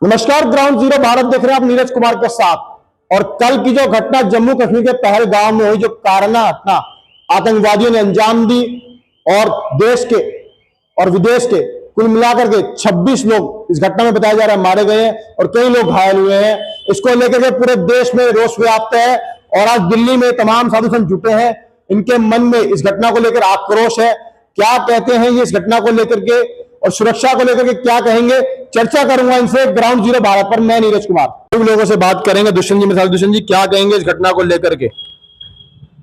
नमस्कार, ground zero Bharat देख रहे हैं आप नीरज कुमार के साथ। और कल की जो घटना जम्मू कश्मीर के पहलगाम में हुई, जो कारणा घटना आतंकवादियों ने अंजाम दी और देश के और विदेश के कुल मिलाकर के 26 लोग इस घटना में बताया जा रहा है मारे गए हैं और कई लोग घायल हुए हैं। इसको लेकर के पूरे देश में रोष व्याप्त है और आज दिल्ली में तमाम साधु संत जुटे हैं। इनके मन में इस घटना को लेकर आक्रोश है। क्या कहते हैं ये इस घटना को लेकर के और सुरक्षा को लेकर के क्या कहेंगे, चर्चा करूंगा इनसे ग्राउंड जीरो भारत पर। मैं नीरज कुमार लोगों से बात करेंगे। दुष्यंत जी मिसाल, दुष्यंत जी क्या कहेंगे इस घटना को लेकर के?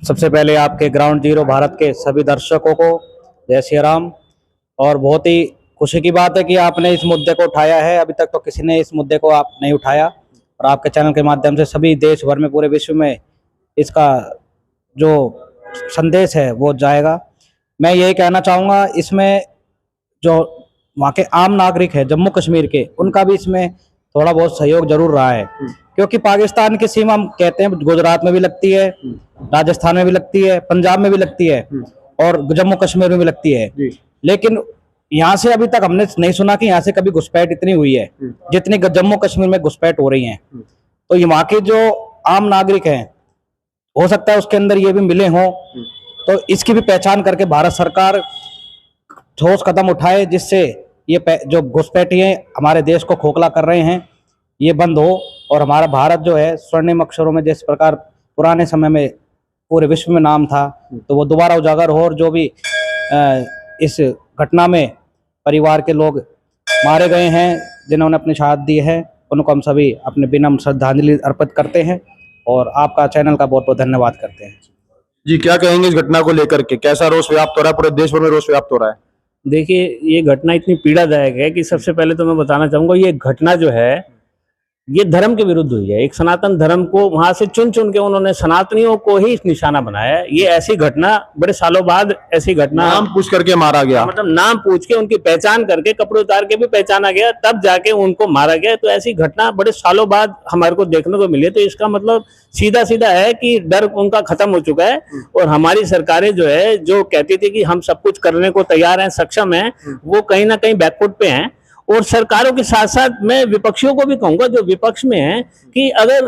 सबसे पहले आपके ग्राउंड जीरो भारत के सभी दर्शकों को जय श्री राम। और बहुत ही खुशी की बात है कि आपने इस मुद्दे को उठाया है। अभी तक तो किसी ने इस मुद्दे को आप नहीं उठाया और आपके चैनल के माध्यम से सभी देश भर में, पूरे विश्व में इसका जो संदेश है वो जाएगा। मैं यही कहना चाहूँगा, इसमें जो वहाँ के आम नागरिक है जम्मू कश्मीर के, उनका भी इसमें थोड़ा बहुत सहयोग जरूर रहा है, क्योंकि पाकिस्तान की सीमा हम कहते हैं गुजरात में भी लगती है, राजस्थान में भी लगती है, पंजाब में भी लगती है और जम्मू कश्मीर में भी लगती है। लेकिन यहाँ से अभी तक हमने नहीं सुना कि यहाँ से कभी घुसपैठ इतनी हुई है जितनी जम्मू कश्मीर में घुसपैठ हो रही है। तो ये वहाँ के जो आम नागरिक हैं, हो सकता है उसके अंदर ये भी मिले हों, तो इसकी भी पहचान करके भारत सरकार ठोस कदम उठाए, जिससे ये जो घुसपैठिए हमारे देश को खोखला कर रहे हैं ये बंद हो और हमारा भारत जो है स्वर्णिम अक्षरों में जिस प्रकार पुराने समय में पूरे विश्व में नाम था, तो वो दोबारा उजागर हो। और जो भी इस घटना में परिवार के लोग मारे गए हैं, जिन्होंने अपनी शहादत दी है, उनको हम सभी अपने विनम्र श्रद्धांजलि अर्पित करते हैं और आपका चैनल का बहुत बहुत धन्यवाद करते हैं। जी क्या कहेंगे इस घटना को लेकर के? कैसा रोष व्याप्त हो रहा है? पूरे देश भर में रोष व्याप्त हो रहा है। देखिए, ये घटना इतनी पीड़ादायक है कि सबसे पहले तो मैं बताना चाहूंगा, ये घटना जो है ये धर्म के विरुद्ध हुई है। एक सनातन धर्म को वहां से चुन चुन के उन्होंने सनातनियों को ही निशाना बनाया है। ये ऐसी घटना बड़े सालों बाद ऐसी घटना, नाम पूछ करके मारा गया, मतलब नाम पूछ के उनकी पहचान करके कपड़े उतार के भी पहचाना गया, तब जाके उनको मारा गया। तो ऐसी घटना बड़े सालों बाद हमारे को देखने को मिली। तो इसका मतलब सीधा सीधा है कि डर उनका खत्म हो चुका है और हमारी सरकारें जो है, जो कहती थी कि हम सब कुछ करने को तैयार हैं, सक्षम हैं, वो कहीं ना कहीं बैकफुट पे हैं। और सरकारों के साथ साथ मैं विपक्षियों को भी कहूंगा, जो विपक्ष में है, कि अगर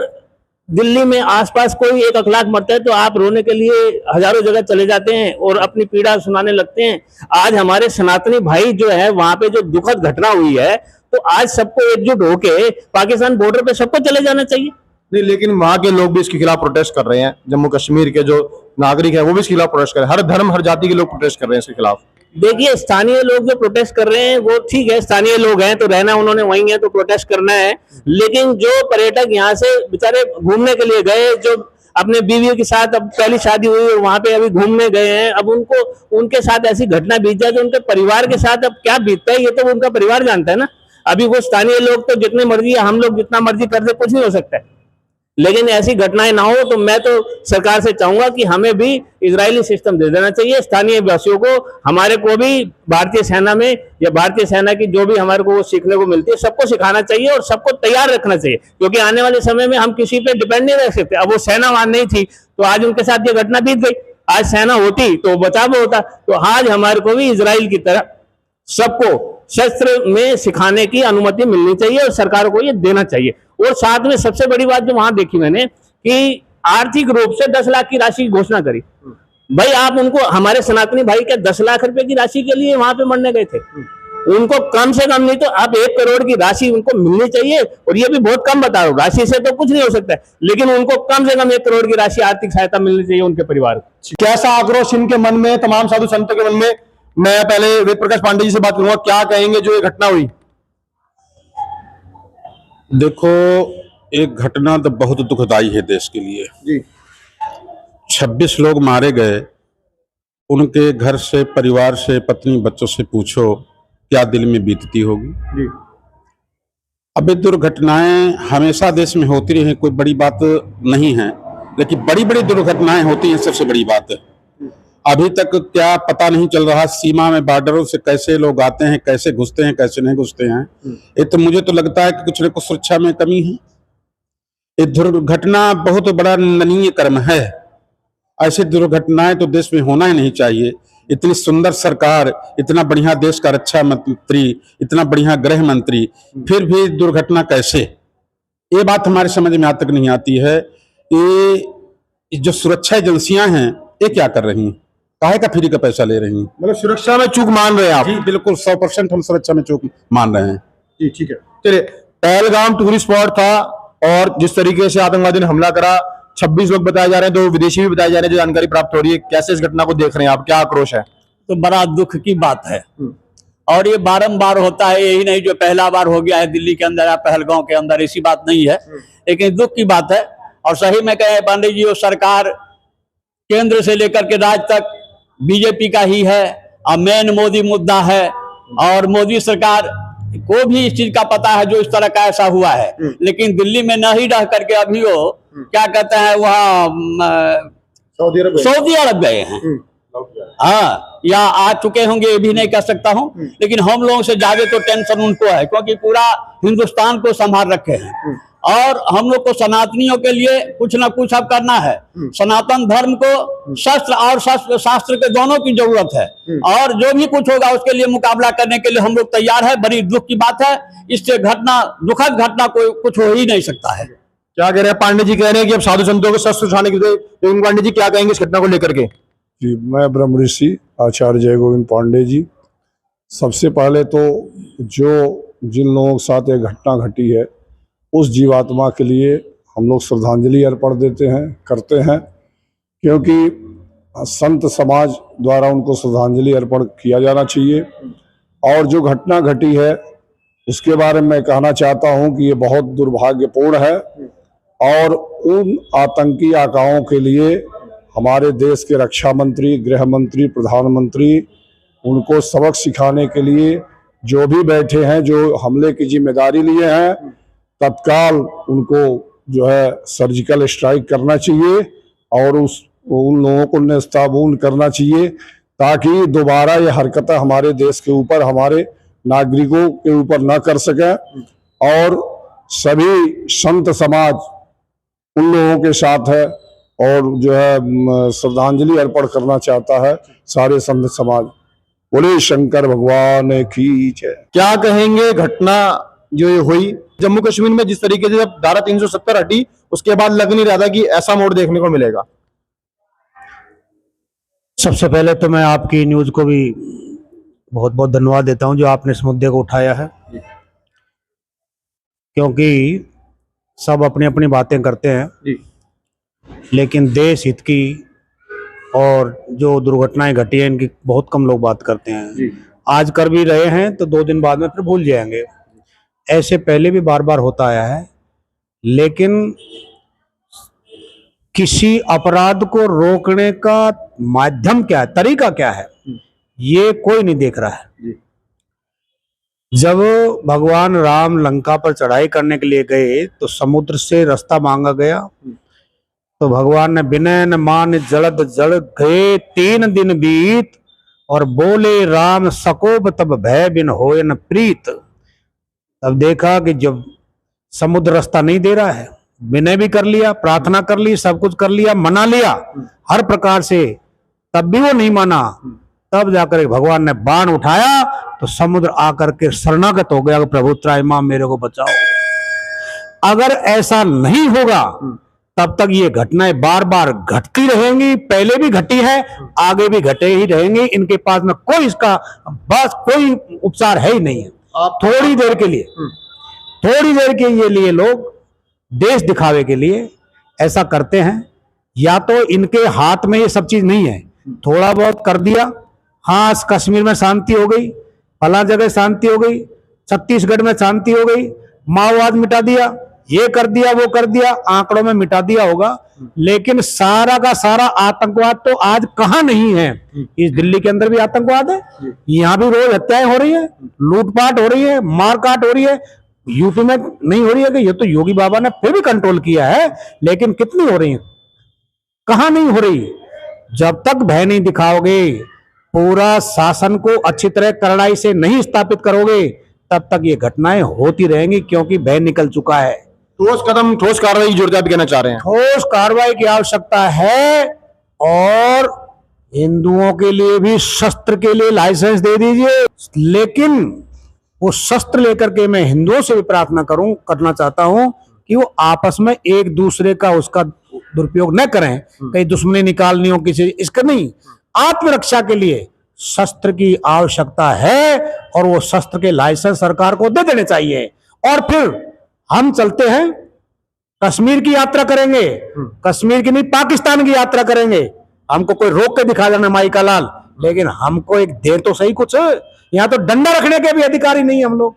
दिल्ली में आसपास कोई एक अखलाक मरता है तो आप रोने के लिए हजारों जगह चले जाते हैं और अपनी पीड़ा सुनाने लगते हैं। आज हमारे सनातनी भाई जो है, वहां पे जो दुखद घटना हुई है, तो आज सबको एकजुट होके पाकिस्तान बॉर्डर पे सबको चले जाना चाहिए। नहीं, लेकिन वहां के लोग भी इसके खिलाफ प्रोटेस्ट कर रहे हैं। जम्मू कश्मीर के जो नागरिक है वो भी इसके खिलाफ प्रोटेस्ट कर रहे हैं। हर धर्म हर जाति के लोग प्रोटेस्ट कर रहे हैं इसके खिलाफ। देखिए, स्थानीय लोग जो प्रोटेस्ट कर रहे हैं वो ठीक है, स्थानीय लोग हैं तो रहना उन्होंने वहीं है तो प्रोटेस्ट करना है। लेकिन जो पर्यटक यहाँ से बेचारे घूमने के लिए गए, जो अपने बीवियों के साथ अब पहली शादी हुई और वहां पे अभी घूमने गए हैं, अब उनको उनके साथ ऐसी घटना बीत जाए तो उनके परिवार के साथ अब क्या बीतता है ये तो उनका परिवार जानता है ना। अभी वो स्थानीय लोग तो जितने मर्जी, हम लोग जितना मर्जी कर दे, कुछ नहीं हो सकता है। लेकिन ऐसी घटनाएं ना हो तो मैं तो सरकार से चाहूंगा कि हमें भी इजरायली सिस्टम दे देना चाहिए। स्थानीय वासियों को, हमारे को भी भारतीय सेना में या भारतीय सेना की जो भी हमारे को वो सीखने को मिलती है, सबको सिखाना चाहिए और सबको तैयार रखना चाहिए, क्योंकि आने वाले समय में हम किसी पे डिपेंड नहीं रह सकते। अब वो सेना वहां नहीं थी तो आज उनके साथ ये घटना बीत गई। आज सेना होती तो बचाव होता। तो आज हमारे को भी इजराइल की तरह सबको शस्त्र में सिखाने की अनुमति मिलनी चाहिए और सरकार को ये देना चाहिए। और साथ में सबसे बड़ी बात जो वहां देखी मैंने, कि आर्थिक रूप से 10 लाख की राशि की घोषणा करी। भाई आप उनको, हमारे सनातनी भाई क्या 10 लाख रुपए की राशि के लिए वहां पे मरने गए थे? उनको कम से कम नहीं तो आप 1 करोड़ की राशि उनको मिलनी चाहिए। और ये भी बहुत कम बताओ, राशि से तो कुछ नहीं हो सकता है, लेकिन उनको कम से कम 1 करोड़ की राशि आर्थिक सहायता मिलनी चाहिए उनके परिवार को। कैसा आक्रोश इनके मन में, तमाम साधु संतों के मन में? मैं पहले वेद प्रकाश पांडे जी से बात करूंगा। क्या कहेंगे जो ये घटना हुई? देखो, एक घटना तो बहुत दुखदाई है देश के लिए जी। 26 लोग मारे गए, उनके घर से, परिवार से, पत्नी बच्चों से पूछो क्या दिल में बीतती होगी जी। अब ये दुर्घटनाएं हमेशा देश में होती रही हैं, कोई बड़ी बात नहीं है, लेकिन बड़ी बड़ी दुर्घटनाएं होती हैं, सबसे बड़ी बात है। अभी तक क्या पता नहीं चल रहा सीमा में, बॉर्डरों से कैसे लोग आते हैं, कैसे घुसते हैं, कैसे नहीं घुसते हैं। ये तो मुझे तो लगता है कि कुछ न कुछ सुरक्षा में कमी है। ये दुर्घटना बहुत बड़ा निंदनीय कर्म है। ऐसी दुर्घटनाएं तो देश में होना ही नहीं चाहिए। इतनी सुंदर सरकार, इतना बढ़िया देश का रक्षा मंत्री, इतना बढ़िया गृह मंत्री, फिर भी दुर्घटना कैसे? ये बात हमारे समझ में आज तक नहीं आती है। ये जो सुरक्षा एजेंसियां हैं ये क्या कर रही हैं? काहे का फ्री का पैसा ले रही हैं? मतलब सुरक्षा में चूक मान रहे हैं आप? जी बिल्कुल 100% हम सुरक्षा में चूक मान रहे हैं। जी ठीक है। चलिए, पहलगाम टूरिस्ट स्पॉट था और जिस तरीके से आतंकवादी ने हमला करा, 26 लोग बताए जा रहे हैं, 2 विदेशी भी बताए जा रहे हैं, जो जानकारी प्राप्त हो रही है। कैसे इस घटना को देख रहे हैं आप? क्या आक्रोश है? तो बड़ा दुख की बात है और ये बारंबार होता है, यही नहीं जो पहला बार हो गया है दिल्ली के अंदर या पहलगांव के अंदर, ऐसी बात नहीं है, लेकिन दुख की बात है। और सही में कहे पांडे जी, वो सरकार केंद्र से लेकर के राज्य तक बीजेपी का ही है और मेन मोदी मुद्दा है। और मोदी सरकार को भी इस चीज का पता है जो इस तरह का ऐसा हुआ है, लेकिन दिल्ली में न ही रह करके अभी वो क्या कहते हैं वहाँ सऊदी अरब गए हैं। हाँ, या आ चुके होंगे ये भी नहीं कह सकता हूँ, लेकिन हम लोगों से ज्यादा तो टेंशन उनको है, क्योंकि पूरा हिंदुस्तान को संभाल रखे हैं और हम लोग को सनातनियों के लिए कुछ ना कुछ अब करना है। सनातन धर्म को शस्त्र और शास्त्र के दोनों की जरूरत है और जो भी कुछ होगा उसके लिए मुकाबला करने के लिए हम लोग तैयार है। बड़ी दुख की बात है, इससे दुखद घटना कोई कुछ हो ही नहीं सकता है। क्या कह रहे हैं पांडे जी? कह रहे हैं कि अब साधु संतों को शस्त्र उठाने की जरूरत। पांडे जी क्या कहेंगे इस घटना को लेकर के? जी, मैं ब्रह्म ऋषि आचार्य जय गोविंद पांडे जी। सबसे पहले तो जिन लोगों के साथ ये घटना घटी है उस जीवात्मा के लिए हम लोग श्रद्धांजलि अर्पण करते हैं, क्योंकि संत समाज द्वारा उनको श्रद्धांजलि अर्पण किया जाना चाहिए। और जो घटना घटी है उसके बारे में कहना चाहता हूं कि ये बहुत दुर्भाग्यपूर्ण है और उन आतंकी आकाओं के लिए हमारे देश के रक्षा मंत्री, गृह मंत्री, प्रधानमंत्री उनको सबक सिखाने के लिए जो भी बैठे हैं, जो हमले की जिम्मेदारी लिए हैं, तत्काल उनको जो है सर्जिकल स्ट्राइक करना चाहिए और उन लोगों को नेस्ताबूद करना चाहिए, ताकि दोबारा ये हरकतें हमारे देश के ऊपर, हमारे नागरिकों के ऊपर न कर सके। और सभी संत समाज उन लोगों के साथ है और जो है श्रद्धांजलि अर्पण करना चाहता है सारे संत समाज। बोले शंकर भगवान की जय। क्या कहेंगे घटना जो ये हुई जम्मू कश्मीर में, जिस तरीके से जब धारा 370 हटी उसके बाद लग नहीं रहा था कि ऐसा मोड़ देखने को मिलेगा? सबसे पहले तो मैं आपकी न्यूज को भी बहुत बहुत धन्यवाद देता हूं जो आपने इस मुद्दे को उठाया है, क्योंकि सब अपनी अपनी बातें करते हैं जी। लेकिन देश हित की और जो दुर्घटनाएं घटी हैं इनकी बहुत कम लोग बात करते हैं जी। आज कर भी रहे हैं तो 2 दिन बाद में फिर भूल जाएंगे। ऐसे पहले भी बार बार होता आया है, लेकिन किसी अपराध को रोकने का माध्यम क्या है, तरीका क्या है, ये कोई नहीं देख रहा है। जब भगवान राम लंका पर चढ़ाई करने के लिए गए तो समुद्र से रास्ता मांगा गया, तो भगवान ने विनय न मान जलद जल गए 3 दिन बीत, और बोले राम सकोब तब भय बिन होए न प्रीत। तब देखा कि जब समुद्र रास्ता नहीं दे रहा है, विनय भी कर लिया, प्रार्थना कर ली, सब कुछ कर लिया, मना लिया हर प्रकार से, तब भी वो नहीं माना। तब जाकर भगवान ने बाण उठाया तो समुद्र आकर के शरणागत हो गया, प्रभु त्राहिमाम मेरे को बचाओ। अगर ऐसा नहीं होगा तब तक ये घटनाएं बार बार घटती रहेंगी, पहले भी घटी है, आगे भी घटे ही रहेंगी। इनके पास में कोई इसका बस कोई उपचार है ही नहीं है। थोड़ी देर के लिए लोग देश दिखावे के लिए ऐसा करते हैं, या तो इनके हाथ में ये सब चीज नहीं है, थोड़ा बहुत कर दिया, हाँ कश्मीर में शांति हो गई, फला जगह शांति हो गई, छत्तीसगढ़ में शांति हो गई, माओवाद मिटा दिया, ये कर दिया, वो कर दिया, आंकड़ों में मिटा दिया होगा, लेकिन सारा का सारा आतंकवाद तो आज कहाँ नहीं है। इस दिल्ली के अंदर भी आतंकवाद है, यहाँ भी रोज हत्याएं हो रही है, लूटपाट हो रही है, मारकाट हो रही है। यूपी में नहीं हो रही है कि ये तो योगी बाबा ने फिर भी कंट्रोल किया है, लेकिन कितनी हो रही है, कहाँ नहीं हो रही। जब तक भय नहीं दिखाओगे, पूरा शासन को अच्छी तरह कड़ाई से नहीं स्थापित करोगे, तब तक ये घटनाएं होती रहेंगी, क्योंकि भय निकल चुका है। ठोस कदम, ठोस कार्रवाई की जरूरत है, आप कहना चाह रहे हैं? ठोस कार्रवाई की आवश्यकता है और हिंदुओं के लिए भी शस्त्र के लिए लाइसेंस दे दीजिए, लेकिन वो शस्त्र लेकर के मैं हिंदुओं से भी प्रार्थना करना चाहता हूं कि वो आपस में एक दूसरे का उसका दुरुपयोग न करें, कहीं दुश्मनी निकालनी हो किसी, इसका नहीं, आत्मरक्षा के लिए शस्त्र की आवश्यकता है और वो शस्त्र के लाइसेंस सरकार को दे देने चाहिए। और फिर हम चलते हैं, कश्मीर की यात्रा करेंगे, कश्मीर की नहीं पाकिस्तान की यात्रा करेंगे। हमको कोई रोक के दिखा देना माई का लाल, लेकिन हमको एक देर तो सही कुछ, यहाँ तो डंडा रखने के भी अधिकारी नहीं हम लोग।